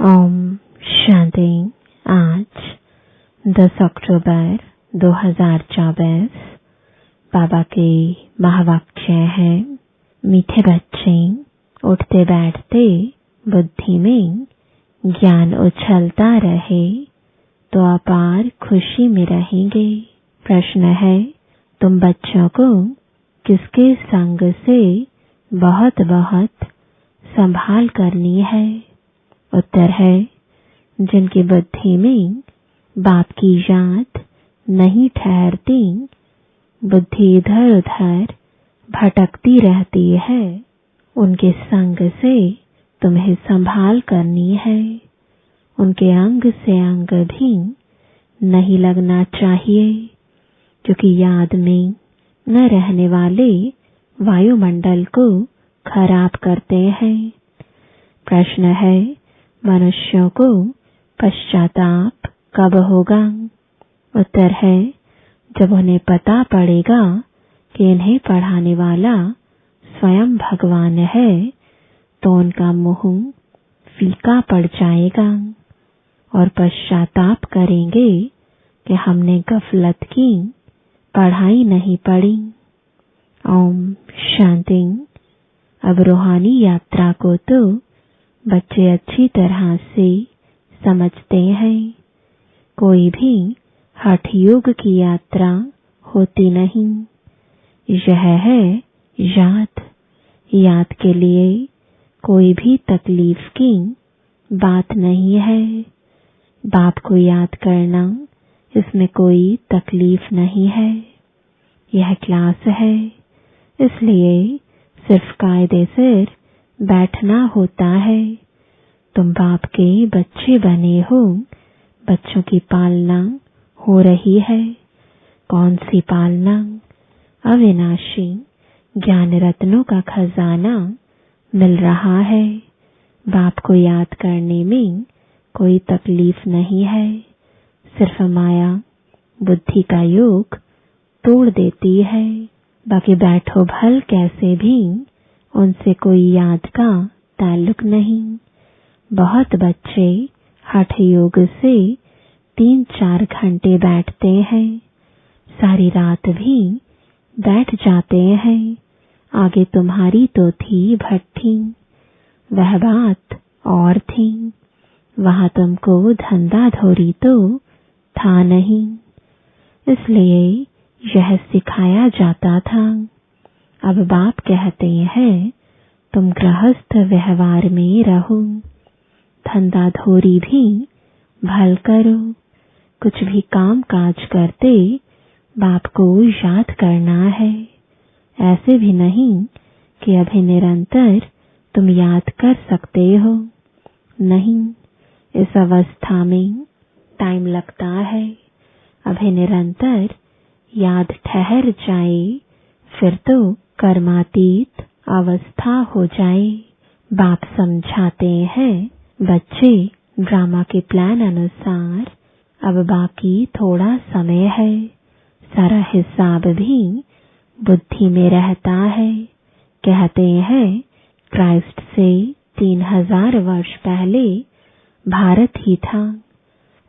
ओम शांति। आज 10 अक्टूबर 2024 बाबा के महावाक्य है। मीठे बच्चे, उठते बैठते बुद्धि में ज्ञान उछलता रहे तो अपार खुशी में रहेंगे। प्रश्न है, तुम बच्चों को किसके संग से बहुत बहुत संभाल करनी है? उत्तर है, जिनकी बुद्धि में बाप की याद नहीं ठहरती, बुद्धि इधर उधर भटकती रहती है, उनके संग से तुम्हें संभाल करनी है। उनके अंग से अंग भी नहीं लगना चाहिए, क्योंकि याद में न रहने वाले वायुमंडल को खराब करते हैं। प्रश्न है, मनुष्यों को पश्चाताप कब होगा? उत्तर है, जब उन्हें पता पड़ेगा कि इन्हें पढ़ाने वाला स्वयं भगवान है, तो उनका मुंह फीका पड़ जाएगा और पश्चाताप करेंगे कि हमने गफलत की, पढ़ाई नहीं पढ़ी। ओम शांति। अब रूहानी यात्रा को तो बच्चे अच्छी तरह से समझते हैं। कोई भी हठ योग की यात्रा होती नहीं। यह है याद। याद के लिए कोई भी तकलीफ की बात नहीं है। बाप को याद करना, इसमें कोई तकलीफ नहीं है। यह क्लास है, इसलिए सिर्फ कायदे से बैठना होता है। तुम बाप के बच्चे बने हो, बच्चों की पालना हो रही है। कौन सी पालना? अविनाशी ज्ञान रत्नों का खजाना मिल रहा है। बाप को याद करने में कोई तकलीफ नहीं है। सिर्फ माया बुद्धि का योग तोड़ देती है। बाकी बैठो भल कैसे भी उनसे कोई याद का ताल्लुक नहीं। बहुत बच्चे हठ योग से 3-4 घंटे बैठते हैं, सारी रात भी बैठ जाते हैं। आगे तुम्हारी तो थी भट्ठी, वह बात और थी। वहां तुमको धंधा धोरी तो था नहीं, इसलिए यह सिखाया जाता था। अब बाप कहते हैं, तुम गृहस्थ व्यवहार में रहो, धंधा धोरी भी भल करो। कुछ भी काम काज करते बाप को याद करना है। ऐसे भी नहीं कि अभी निरंतर तुम याद कर सकते हो। नहीं, इस अवस्था में टाइम लगता है। अभी निरंतर याद ठहर जाए, फिर तो कर्मातीत अवस्था हो जाए। बाप समझाते हैं, बच्चे ड्रामा के प्लान अनुसार अब बाकी थोड़ा समय है। सारा हिसाब भी बुद्धि में रहता है। कहते हैं, क्राइस्ट से 3000 वर्ष पहले भारत ही था।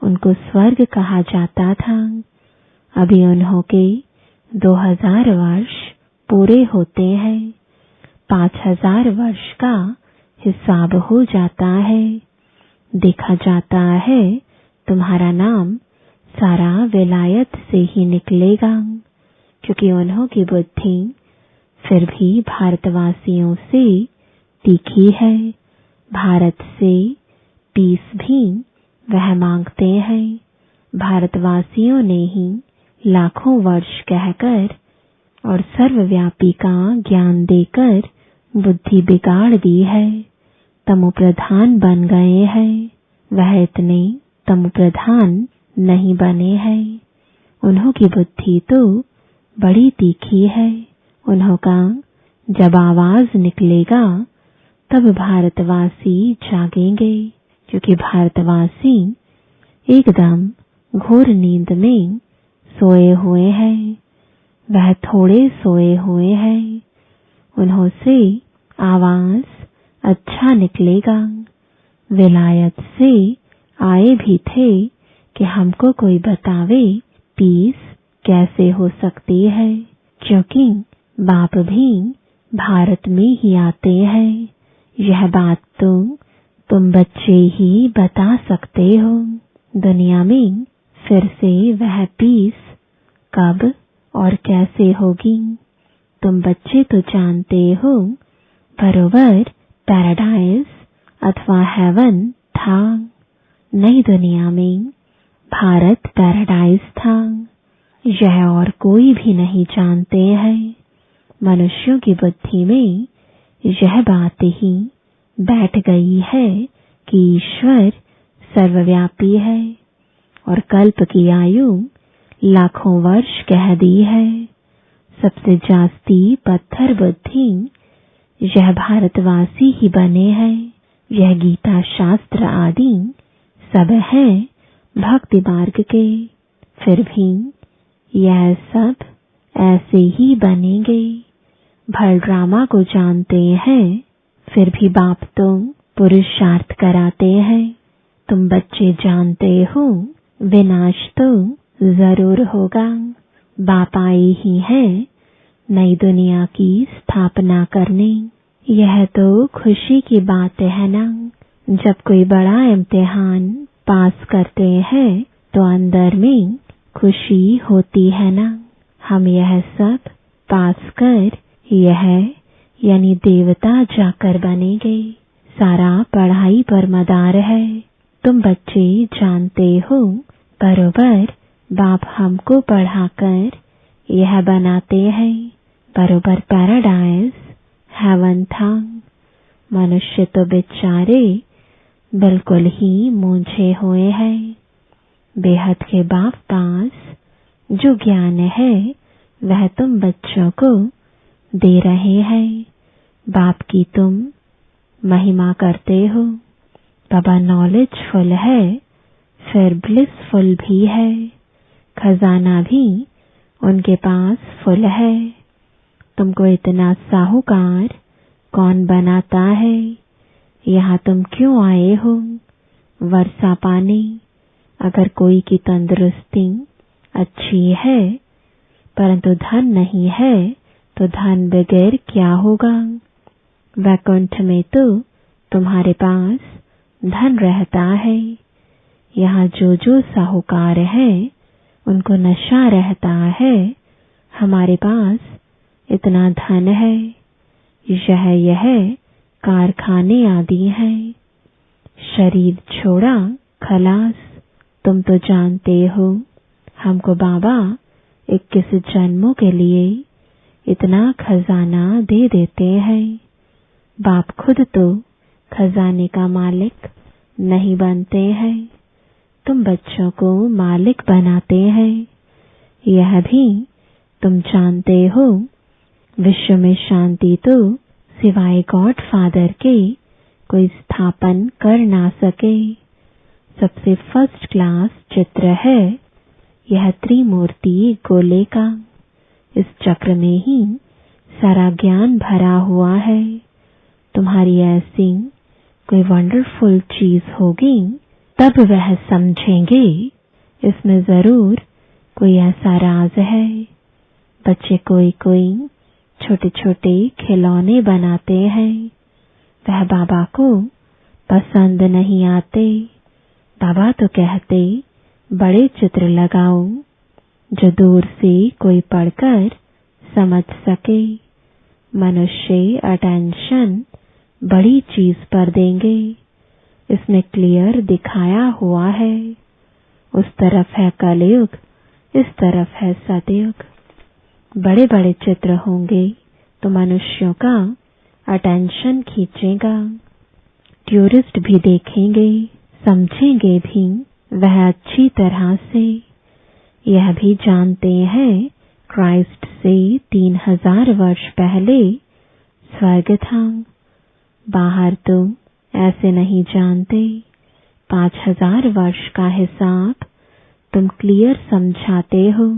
उनको स्वर्ग कहा जाता था। अभी उन्हों के 2000 वर्ष पूरे होते हैं। 5000 वर्ष का हिसाब हो जाता है। देखा जाता है, तुम्हारा नाम सारा विलायत से ही निकलेगा, क्योंकि उन्हों की बुद्धि फिर भी भारतवासियों से तीखी है। भारत से पीस भी वह मांगते हैं। भारतवासियों ने ही लाखों वर्ष कहकर और सर्वव्यापी का ज्ञान देकर बुद्धि बिगाड़ दी है। तमो प्रधान बन गए हैं। वह इतने तमो प्रधान नहीं बने हैं। उन्हों की बुद्धि तो बड़ी तीखी है। उन्हों का जब आवाज निकलेगा तब भारतवासी जागेंगे, क्योंकि भारतवासी एकदम घोर नींद में सोए हुए हैं। वह थोड़े सोए हुए हैं। उन्हों से आवाज अच्छा निकलेगा। विलायत से आए भी थे कि हमको कोई बतावे पीस कैसे हो सकती है, क्योंकि बाप भी भारत में ही आते हैं। यह बात तो तुम बच्चे ही बता सकते हो। दुनिया में फिर से वह पीस कब और कैसे होगी तुम बच्चे तो जानते हो। बरोबर पैराडाइज अथवा हेवन था। नई दुनिया में भारत पैराडाइज था। यह और कोई भी नहीं जानते हैं। मनुष्यों की बुद्धि में यह बात ही बैठ गई है कि ईश्वर सर्वव्यापी है और कल्प की आयु लाखों वर्ष कह दी है। सबसे जास्ती पत्थर बुद्धि यह भारतवासी ही बने हैं। यह गीता शास्त्र आदि सब है भक्ति मार्ग के, फिर भी यह सब ऐसे ही बनेंगे। भर ड्रामा को जानते हैं, फिर भी बाप तो पुरुषार्थ कराते हैं। तुम बच्चे जानते हो विनाश तो जरूर होगा। बाप आए ही है नई दुनिया की स्थापना करने। यह तो खुशी की बात है ना। जब कोई बड़ा इम्तिहान पास करते हैं तो अंदर में खुशी होती है ना। हम यह सब पास कर यह यानी देवता जाकर बनेंगे। सारा पढ़ाई पर मदार है। तुम बच्चे जानते हो बरोबर बाप हमको पढ़ाकर यह बनाते हैं। बरोबर पैराडाइज हेवन था। मनुष्य तो बेचारे बिल्कुल ही मूंझे हुए हैं। बेहद के बाप पास जो ज्ञान है वह तुम बच्चों को दे रहे हैं। बाप की तुम महिमा करते हो। बाबा नॉलेजफुल है, फिर ब्लिसफुल भी है। खजाना भी उनके पास फुल है। तुमको इतना साहूकार कौन बनाता है? यहाँ तुम क्यों आए हो? वर्षा पाने। अगर कोई की तंदुरुस्ती अच्छी है परंतु धन नहीं है तो धन बगैर क्या होगा? वैकुंठ में तो तुम्हारे पास धन रहता है। यहाँ जो जो साहूकार है उनको नशा रहता है। हमारे पास इतना धन है। यह कारखाने आदि हैं। शरीर छोड़ा खलास। तुम तो जानते हो हमको बाबा 21 जन्मों के लिए इतना खजाना दे देते हैं। बाप खुद तो खजाने का मालिक नहीं बनते हैं, तुम बच्चों को मालिक बनाते हैं। यह भी तुम जानते हो। विश्व में शांति तो सिवाय गॉड फादर के कोई स्थापन कर ना सके। सबसे फर्स्ट क्लास चित्र है यह त्रिमूर्ति गोले का। इस चक्र में ही सारा ज्ञान भरा हुआ है। तुम्हारी ऐसी कोई वंडरफुल चीज होगी तब वह समझेंगे इसमें जरूर कोई ऐसा राज है। बच्चे कोई कोई छोटे छोटे खिलौने बनाते हैं। वह बाबा को पसंद नहीं आते। बाबा तो कहते बड़े चित्र लगाओ जो दूर से कोई पढ़कर समझ सके। मनुष्य अटेंशन बड़ी चीज पर देंगे। इसमें क्लियर दिखाया हुआ है। उस तरफ है कलयुग, इस तरफ है सतयुग। बड़े बड़े चित्र होंगे तो मनुष्यों का अटेंशन खींचेगा। टूरिस्ट भी देखेंगे, समझेंगे भी वह अच्छी तरह से। यह भी जानते हैं क्राइस्ट से 3000 वर्ष पहले स्वर्ग था। बाहर तो ऐसे नहीं जानते। 5000 वर्ष का हिसाब तुम क्लियर समझाते हो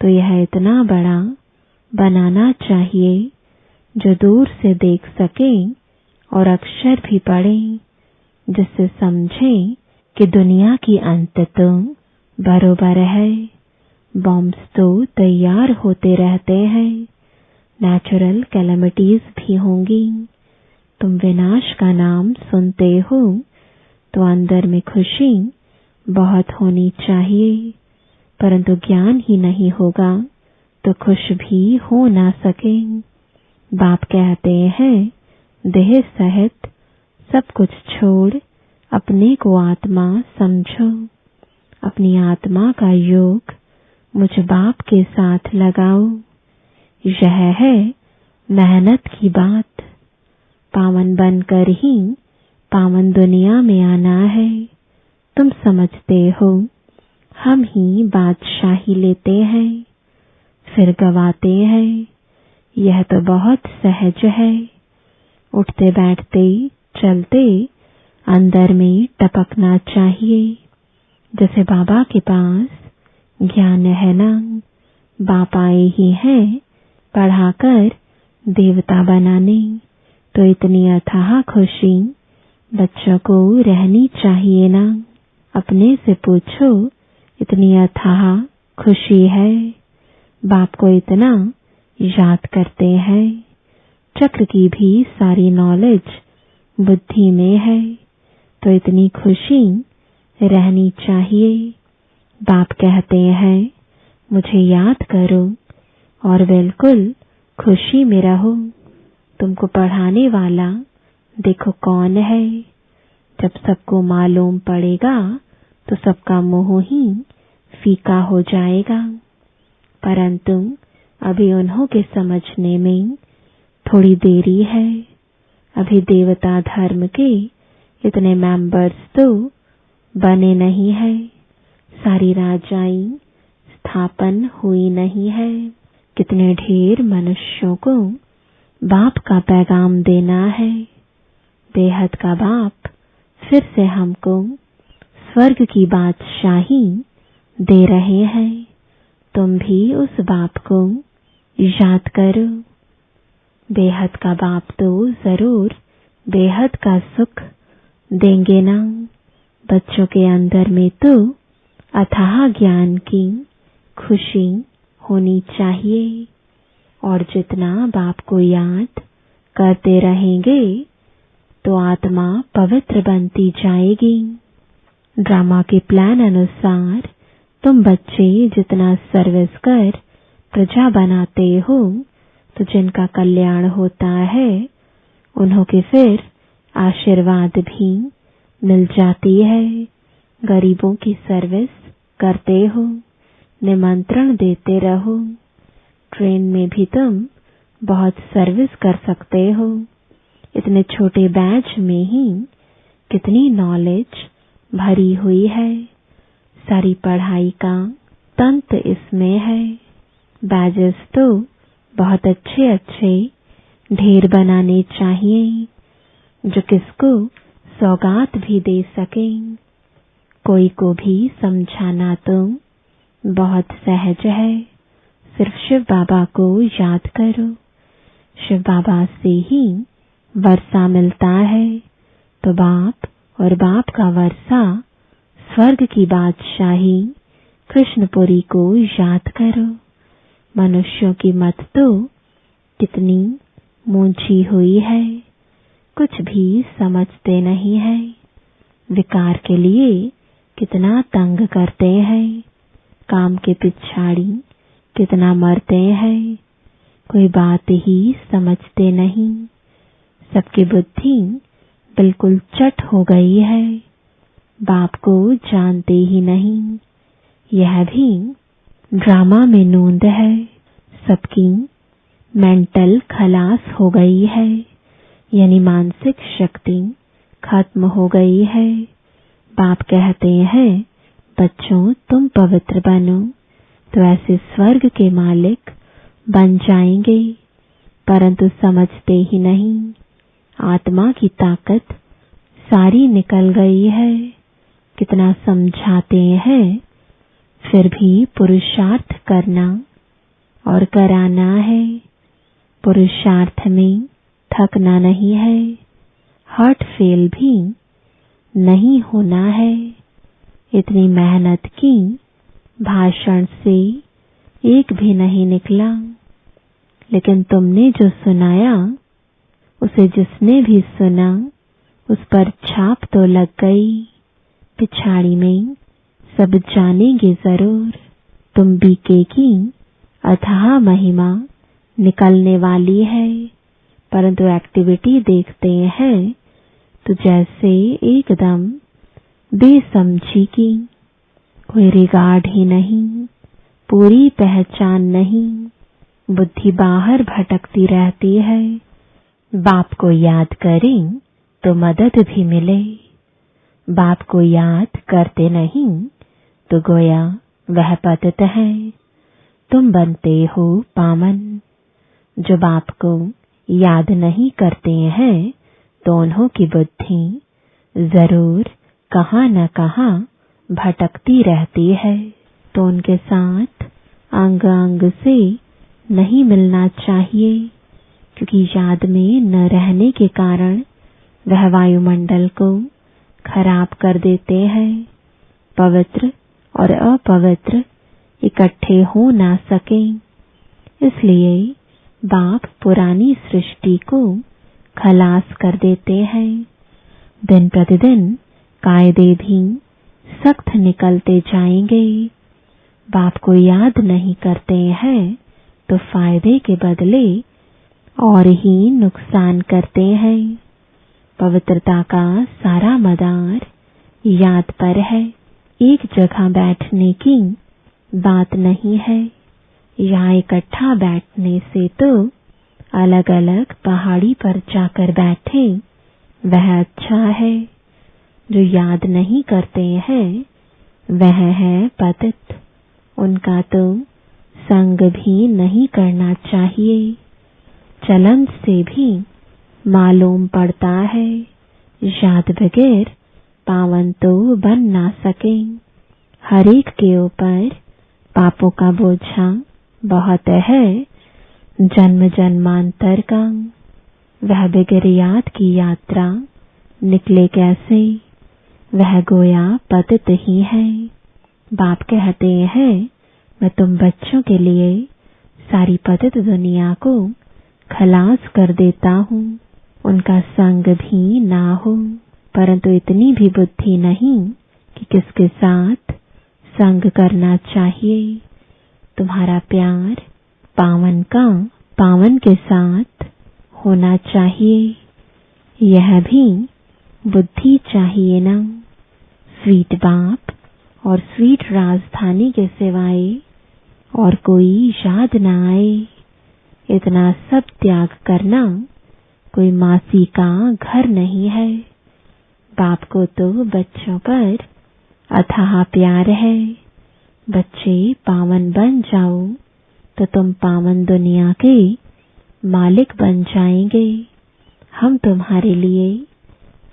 तो यह इतना बड़ा बनाना चाहिए जो दूर से देख सके और अक्षर भी पढ़े। जिससे समझें कि दुनिया की अंत तो बरोबर है। बॉम्ब्स तो तैयार होते रहते हैं, नेचुरल कैलेमिटीज भी होंगी। तुम विनाश का नाम सुनते हो तो अंदर में खुशी बहुत होनी चाहिए, परंतु ज्ञान ही नहीं होगा तो खुश भी हो ना सके। बाप कहते हैं, देह सहित सब कुछ छोड़ अपने को आत्मा समझो। अपनी आत्मा का योग मुझ बाप के साथ लगाओ। यह है मेहनत की बात। पावन बनकर ही पावन दुनिया में आना है। तुम समझते हो हम ही बादशाही लेते हैं फिर गवाते हैं। यह तो बहुत सहज है। उठते बैठते चलते अंदर में टपकना चाहिए। जैसे बाबा के पास ज्ञान है ना, बाप आए ही हैं पढ़ाकर देवता बनाने, तो इतनी अथाह खुशी बच्चों को रहनी चाहिए ना। अपने से पूछो, इतनी अथाह खुशी है। बाप को इतना याद करते हैं। चक्र की भी सारी नॉलेज बुद्धि में है, तो इतनी खुशी रहनी चाहिए। बाप कहते हैं, मुझे याद करो और बिल्कुल खुशी में रहो। तुमको पढ़ाने वाला देखो कौन है। जब सबको मालूम पड़ेगा तो सबका मोह ही फीका हो जाएगा। परंतु अभी उन्हों के समझने में थोड़ी देरी है। अभी देवता धर्म के इतने मेंबर्स तो बने नहीं है। सारी राजाई स्थापन हुई नहीं है। कितने ढेर मनुष्यों को बाप का पैगाम देना है। बेहद का बाप फिर से हमको स्वर्ग की बादशाही दे रहे हैं। तुम भी उस बाप को याद करो। बेहद का बाप तो जरूर बेहद का सुख देंगे ना। बच्चों के अंदर में तो अथाह ज्ञान की खुशी होनी चाहिए। और जितना बाप को याद करते रहेंगे तो आत्मा पवित्र बनती जाएगी। ड्रामा के प्लान अनुसार तुम बच्चे जितना सर्विस कर प्रजा बनाते हो, तो जिनका कल्याण होता है उन्हों के फिर आशीर्वाद भी मिल जाती है। गरीबों की सर्विस करते हो, निमंत्रण देते रहो। ट्रेन में भी तुम बहुत सर्विस कर सकते हो। इतने छोटे बैच में ही कितनी नॉलेज भरी हुई है। सारी पढ़ाई का तंत्र इसमें है। बैजेस तो बहुत अच्छे अच्छे ढेर बनाने चाहिए, जो किसको सौगात भी दे सके। कोई को भी समझाना तो बहुत सहज है। सिर्फ शिव बाबा को याद करो। शिव बाबा से ही वर्षा मिलता है, तो बाप और बाप का वर्षा स्वर्ग की बादशाही कृष्णपुरी को याद करो। मनुष्यों की मत तो कितनी मूंझी हुई है, कुछ भी समझते नहीं है। विकार के लिए कितना तंग करते हैं, काम के पिछाड़ी कितना मरते हैं। कोई बात ही समझते नहीं। सबकी बुद्धि बिल्कुल चट हो गई है, बाप को जानते ही नहीं। यह भी ड्रामा में नोंद है। सबकी मेंटल खलास हो गई है, यानी मानसिक शक्ति खत्म हो गई है। बाप कहते हैं, बच्चों तुम पवित्र बनो तो ऐसे स्वर्ग के मालिक बन जाएंगे। परंतु समझते ही नहीं। आत्मा की ताकत सारी निकल गई है। कितना समझाते हैं, फिर भी पुरुषार्थ करना और कराना है। पुरुषार्थ में थकना नहीं है। हार्ट फेल भी नहीं होना है। इतनी मेहनत की, भाषण से एक भी नहीं निकला। लेकिन तुमने जो सुनाया, उसे जिसने भी सुना, उस पर छाप तो लग गई। पिछाड़ी में सब जानेंगे जरूर। तुम बीके की अथाह महिमा निकलने वाली है। परंतु एक्टिविटी देखते हैं तो जैसे एकदम बेसमझी की, कोई रिगार्ड ही नहीं, पूरी पहचान नहीं। बुद्धि बाहर भटकती रहती है। बाप को याद करें तो मदद भी मिले। बाप को याद करते नहीं तो गोया वह पतित है। तुम बनते हो पावन। जो बाप को याद नहीं करते हैं तो उन्हों की बुद्धि जरूर कहाँ न कहाँ भटकती रहती है। तो उनके साथ अंग अंग से नहीं मिलना चाहिए, क्योंकि याद में न रहने के कारण वह वायुमंडल को खराब कर देते हैं। पवित्र और अपवित्र इकट्ठे हो ना सके, इसलिए बाप पुरानी सृष्टि को खलास कर देते हैं। दिन प्रतिदिन कायदे भी सख्त निकलते जाएंगे। बाप को याद नहीं करते हैं तो फायदे के बदले और ही नुकसान करते हैं। पवित्रता का सारा मदार याद पर है। एक जगह बैठने की बात नहीं है। यहाँ इकट्ठा बैठने से तो अलग अलग पहाड़ी पर जाकर बैठे वह अच्छा है। जो याद नहीं करते हैं वह है पतित। उनका तो संग भी नहीं करना चाहिए। चलन से भी मालूम पड़ता है, याद बगैर पावन तो बन ना सके। हर एक के ऊपर पापों का बोझा बहुत है, जन्म जन्मांतर का। वह बगैर याद की यात्रा निकले कैसे? वह गोया पतित ही है। बाप कहते हैं, मैं तुम बच्चों के लिए सारी पतित दुनिया को खलास कर देता हूँ। उनका संग भी ना हो, परंतु इतनी भी बुद्धि नहीं कि किसके साथ संग करना चाहिए। तुम्हारा प्यार पावन का पावन के साथ होना चाहिए। यह भी बुद्धि चाहिए ना। स्वीट बाप और स्वीट राजधानी के सिवाय और कोई याद न आए। इतना सब त्याग करना कोई मासी का घर नहीं है। बाप को तो बच्चों पर अथाह प्यार है। बच्चे पावन बन जाओ तो तुम पावन दुनिया के मालिक बन जाएंगे। हम तुम्हारे लिए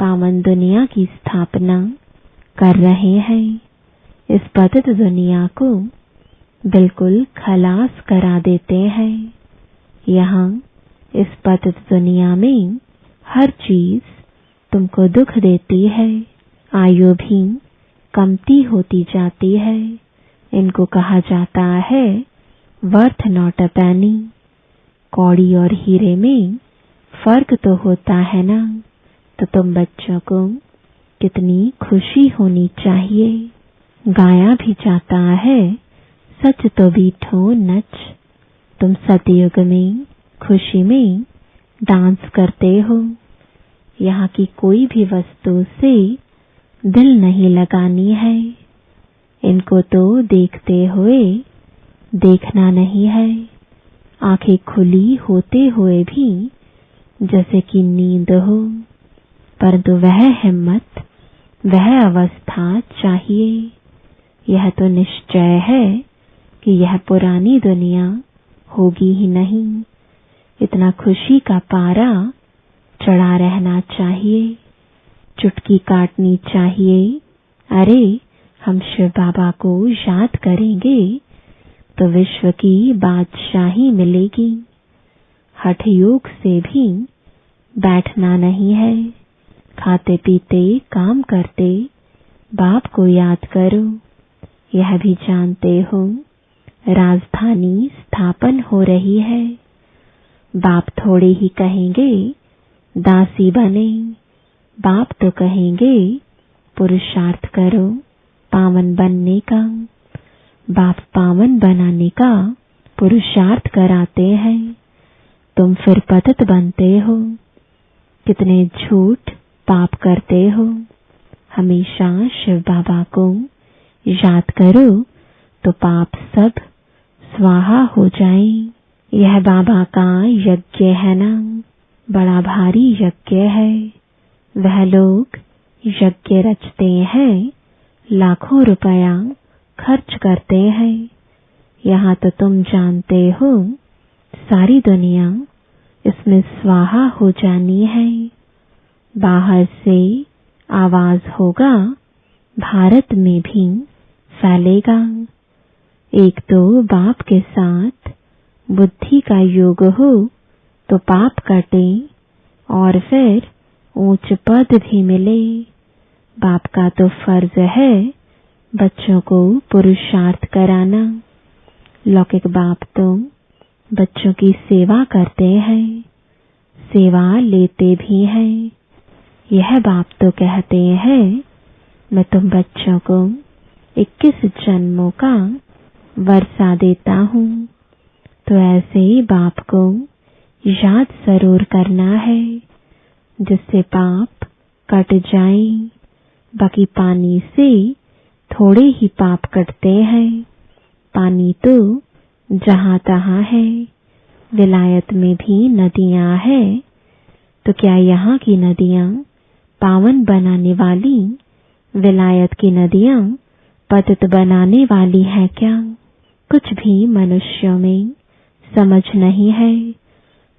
पावन दुनिया की स्थापना कर रहे हैं। इस पतित दुनिया को बिल्कुल खलास करा देते हैं। यहाँ इस पतित दुनिया में हर चीज तुमको दुख देती है। आयु भी कमती होती जाती है। इनको कहा जाता है वर्थ नॉट अ पेनी। कौड़ी और हीरे में फर्क तो होता है ना। तो तुम बच्चों को कितनी खुशी होनी चाहिए। गाया भी जाता है, सच तो बीठो नच। तुम सतयुग में खुशी में डांस करते हो। यहाँ की कोई भी वस्तु से दिल नहीं लगानी है। इनको तो देखते हुए देखना नहीं है। आंखें खुली होते हुए भी जैसे कि नींद हो, परंतु वह हिम्मत, वह अवस्था चाहिए। यह तो निश्चय है कि यह पुरानी दुनिया होगी ही नहीं। इतना खुशी का पारा चढ़ा रहना चाहिए। चुटकी काटनी चाहिए। अरे हम शिव बाबा को याद करेंगे तो विश्व की बादशाही मिलेगी। हठ योग से भी बैठना नहीं है। खाते पीते काम करते बाप को याद करो। यह भी जानते हो राजधानी स्थापन हो रही है। बाप थोड़े ही कहेंगे दासी बने, बाप तो कहेंगे पुरुषार्थ करो पावन बनने का। बाप पावन बनाने का पुरुषार्थ कराते हैं, तुम फिर पतित बनते हो। कितने झूठ पाप करते हो। हमेशा शिव बाबा को याद करो तो पाप सब स्वाहा हो जाए। यह बाबा का यज्ञ है ना, बड़ा भारी यज्ञ है। वह लोग यज्ञ रचते हैं, लाखों रुपया खर्च करते हैं। यहाँ तो तुम जानते हो सारी दुनिया इसमें स्वाहा हो जानी है। बाहर से आवाज होगा, भारत में भी फैलेगा। एक तो बाप के साथ बुद्धि का योग हो तो पाप कटे और फिर ऊंच पद भी मिले। बाप का तो फर्ज है बच्चों को पुरुषार्थ कराना। लौकिक बाप तो बच्चों की सेवा करते हैं, सेवा लेते भी हैं। यह बाप तो कहते हैं मैं तुम बच्चों को 21 जन्मों का वर्षा देता हूँ। तो ऐसे बाप को याद जरूर करना है जिससे पाप कट जाए। बाकी पानी से थोड़े ही पाप कटते हैं। पानी तो जहाँ तहाँ है। विलायत में भी नदियाँ हैं, तो क्या यहाँ की नदियाँ पावन बनाने वाली, विलायत की नदियाँ पतित बनाने वाली है क्या? कुछ भी मनुष्यों में समझ नहीं है।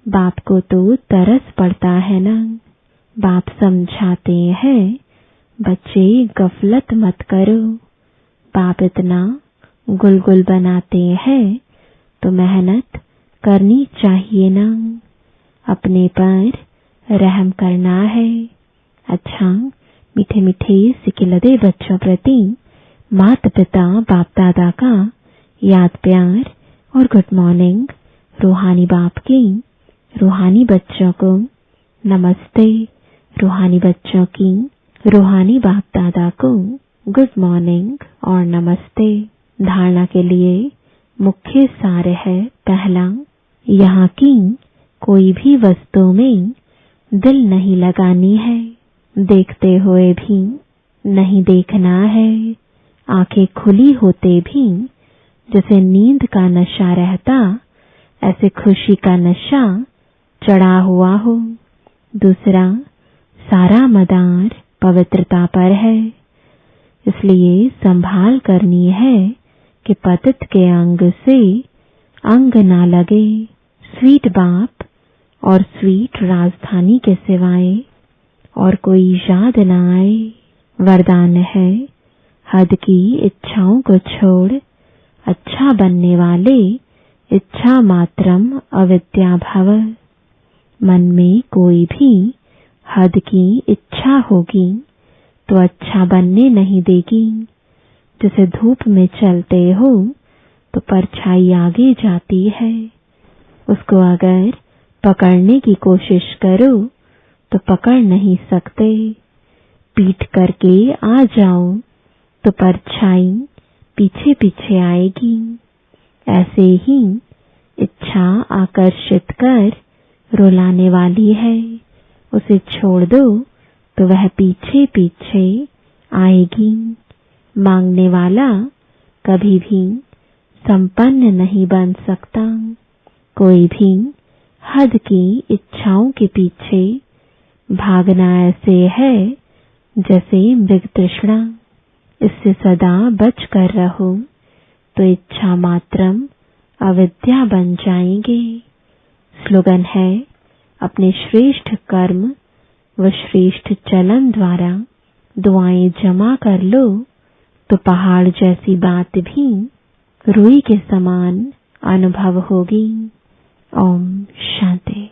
बाप को तो तरस पड़ता है ना। बाप समझाते हैं बच्चे गफलत मत करो। बाप इतना गुलगुल बनाते हैं तो मेहनत करनी चाहिए ना। अपने पर रहम करना है। अच्छा, मीठे मीठे सिकिलदे बच्चों प्रति माता पिता बाप दादा का याद प्यार और गुड मॉर्निंग। रूहानी बाप की रूहानी बच्चों को नमस्ते। रूहानी बच्चों की रूहानी बाप दादा को गुड मॉर्निंग और नमस्ते। धारणा के लिए मुख्य सार है। पहला, यहाँ की कोई भी वस्तु में दिल नहीं लगानी है। देखते हुए भी नहीं देखना है। आंखें खुली होते भी जैसे नींद का नशा रहता, ऐसे खुशी का नशा चढ़ा हुआ हो। दूसरा, सारा मदार पवित्रता पर है, इसलिए संभाल करनी है कि पतित के अंग से अंग ना लगे। स्वीट बाप और स्वीट राजधानी के सिवाय और कोई याद न आए। वरदान है हद की इच्छाओं को छोड़ अच्छा बनने वाले इच्छा मात्रम अविद्या भव। मन में कोई भी हद की इच्छा होगी तो अच्छा बनने नहीं देगी। जैसे धूप में चलते हो तो परछाई आगे जाती है, उसको अगर पकड़ने की कोशिश करो तो पकड़ नहीं सकते। पीट करके आ जाओ तो परछाई पीछे पीछे आएगी। ऐसे ही इच्छा आकर्षित कर रुलाने वाली है, उसे छोड़ दो तो वह पीछे पीछे आएगी। मांगने वाला कभी भी संपन्न नहीं बन सकता। कोई भी हद की इच्छाओं के पीछे भागना ऐसे है जैसे मृग तृष्णा। इससे सदा बच कर रहो तो इच्छा मात्रम अविद्या बन जाएंगे। स्लोगन है अपने श्रेष्ठ कर्म व श्रेष्ठ चलन द्वारा दुआएं जमा कर लो तो पहाड़ जैसी बात भी रुई के समान अनुभव होगी। ओम शांति।